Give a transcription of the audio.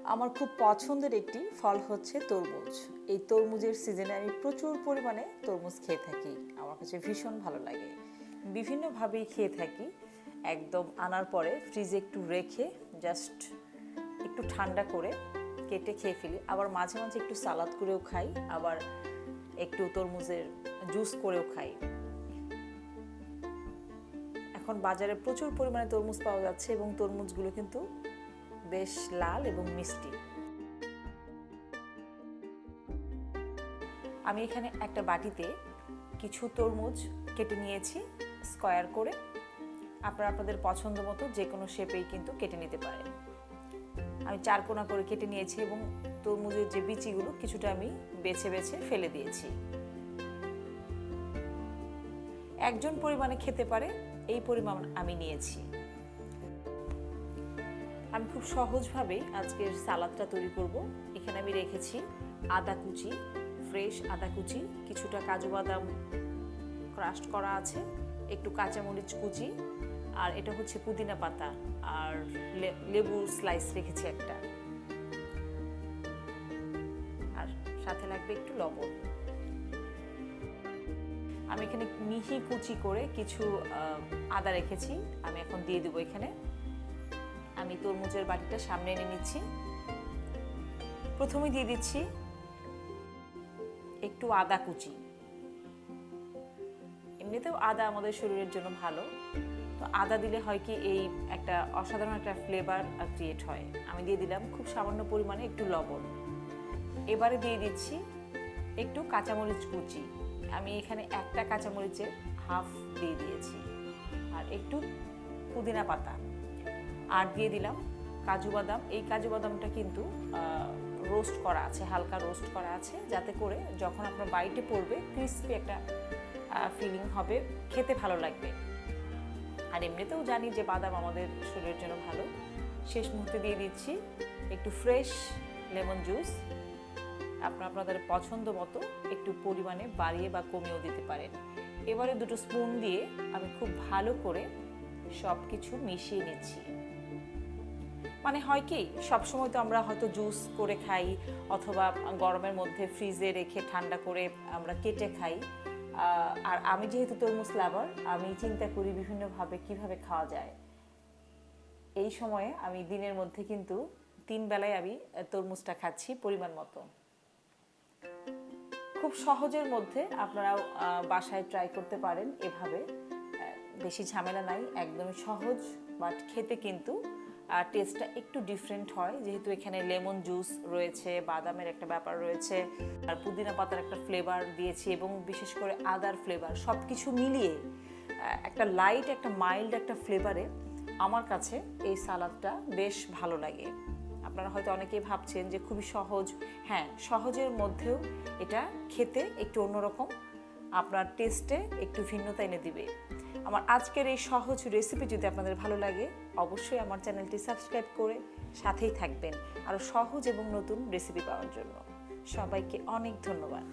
আমার খুব পছন্দের একটি ফল হচ্ছে তরমুজ। এই তরমুজের সিজনে আমি প্রচুর পরিমাণে তরমুজ খেয়ে থাকি। আমার কাছে ভীষণ ভালো লাগে। বিভিন্নভাবেই খেয়ে থাকি। একদম আনার পরে ফ্রিজে একটু রেখে জাস্ট একটু ঠান্ডা করে কেটে খেয়ে ফেলি। আবার মাঝে মাঝে একটু সালাদ করেও খাই, আবার একটু তরমুজের জুস করেও খাই। এখন বাজারে প্রচুর পরিমাণে তরমুজ পাওয়া যাচ্ছে এবং তরমুজগুলো কিন্তু বেশ লাল এবং মিষ্টি। আমি এখানে একটা বাটিতে কিছু তরমুজ কেটে নিয়েছি স্কয়ার করে। আপনারা আপনাদের পছন্দ মতো যে কোনো শেপেই কিন্তু কেটে নিতে পারেন। আমি চারকোনা করে কেটে নিয়েছি এবং তরমুজের যে বিচিগুলো কিছুটা আমি বেছে বেছে ফেলে দিয়েছি। একজন পরিমাণে খেতে পারে এই পরিমাণ আমি নিয়েছি। আমি খুব সহজভাবেই আজকের সালাদটা তৈরি করব। এখানে আমি রেখেছি আদা কুচি, ফ্রেশ আদা কুচি, কিছুটা কাজু বাদাম ক্রাশড করা আছে, একটু কাঁচামরিচ কুচি, আর এটা হচ্ছে পুদিনা পাতা, আর লেবুর স্লাইস রেখেছি একটা, আর সাথে লাগবে একটু লবণ। আমি এখানে মিহি কুচি করে কিছু আদা রেখেছি, আমি এখন দিয়ে দেবো এখানে। আমি তরমুজের বাটিটা সামনে এনে নিচ্ছি। প্রথমে দিয়ে দিচ্ছি একটু আদা কুচি। এমনিতেও আদা আমাদের শরীরের জন্য ভালো, তো আদা দিলে হয় কি এই একটা অসাধারণ একটা ফ্লেভার ক্রিয়েট হয়। আমি দিয়ে দিলাম খুব সামান্য পরিমাণে একটু লবণ। এবারে দিয়ে দিচ্ছি একটু কাঁচামরিচ কুচি। আমি এখানে একটা কাঁচামরিচের হাফ দিয়ে দিয়েছি, আর একটু পুদিনা পাতা, আর দিয়ে দিলাম কাজু বাদাম। এই কাজু বাদামটা কিন্তু রোস্ট করা আছে, হালকা রোস্ট করা আছে, যাতে করে যখন আপনার বাইটে পড়বে ক্রিস্পি একটা ফিলিং হবে, খেতে ভালো লাগবে। আর এমনিতেও জানি যে বাদাম আমাদের শরীরের জন্য ভালো। শেষ মুহূর্তে দিয়ে দিচ্ছি একটু ফ্রেশ লেমন জুস। আপনাদের পছন্দ মতো একটু পরিমাণে বাড়িয়ে বা কমিয়েও দিতে পারেন। এবারে দুটো স্পুন দিয়ে আমি খুব ভালো করে সব কিছু মিশিয়ে নিচ্ছি। মানে হয় কি, সবসময় তো আমরা হয়তো জুস করে খাই, অথবা গরমের মধ্যে ফ্রিজে রেখে ঠান্ডা করে আমরা কেটে খাই। আর আমি যেহেতু তরমুজ লাভার, আমি চিন্তা করি বিভিন্নভাবে কিভাবে খাওয়া যায়। এই সময়ে আমি দিনের মধ্যে কিন্তু 3 বেলায় আমি তরমুজটা খাচ্ছি পরিমাণ মতো। খুব সহজের মধ্যে আপনারাও বাসায় ট্রাই করতে পারেন এভাবে। বেশি ঝামেলা নাই, একদমই সহজ, বাট খেতে কিন্তু টেস্টটা একটু ডিফারেন্ট হয়, যেহেতু এখানে লেমন জুস রয়েছে, বাদামের একটা ব্যাপার রয়েছে, আর পুদিনা পাতার একটা ফ্লেভার দিয়েছি, এবং বিশেষ করে আদার ফ্লেভার, সব কিছু মিলিয়ে একটা লাইট, একটা মাইল্ড একটা ফ্লেভারে আমার কাছে এই সালাদটা বেশ ভালো লাগে। আপনারা হয়তো অনেকেই ভাবছেন যে খুবই সহজ। হ্যাঁ, সহজের মধ্যেও এটা খেতে একটু অন্যরকম, আপনার টেস্টে একটু ভিন্নতা এনে দিবে। আমার আজকের এই সহজ রেসিপি যদি আপনাদের ভালো লাগে, অবশ্যই আমার চ্যানেলটি সাবস্ক্রাইব করে সাথেই থাকবেন আরও সহজ এবং নতুন রেসিপি পাওয়ার জন্য। সবাইকে অনেক ধন্যবাদ।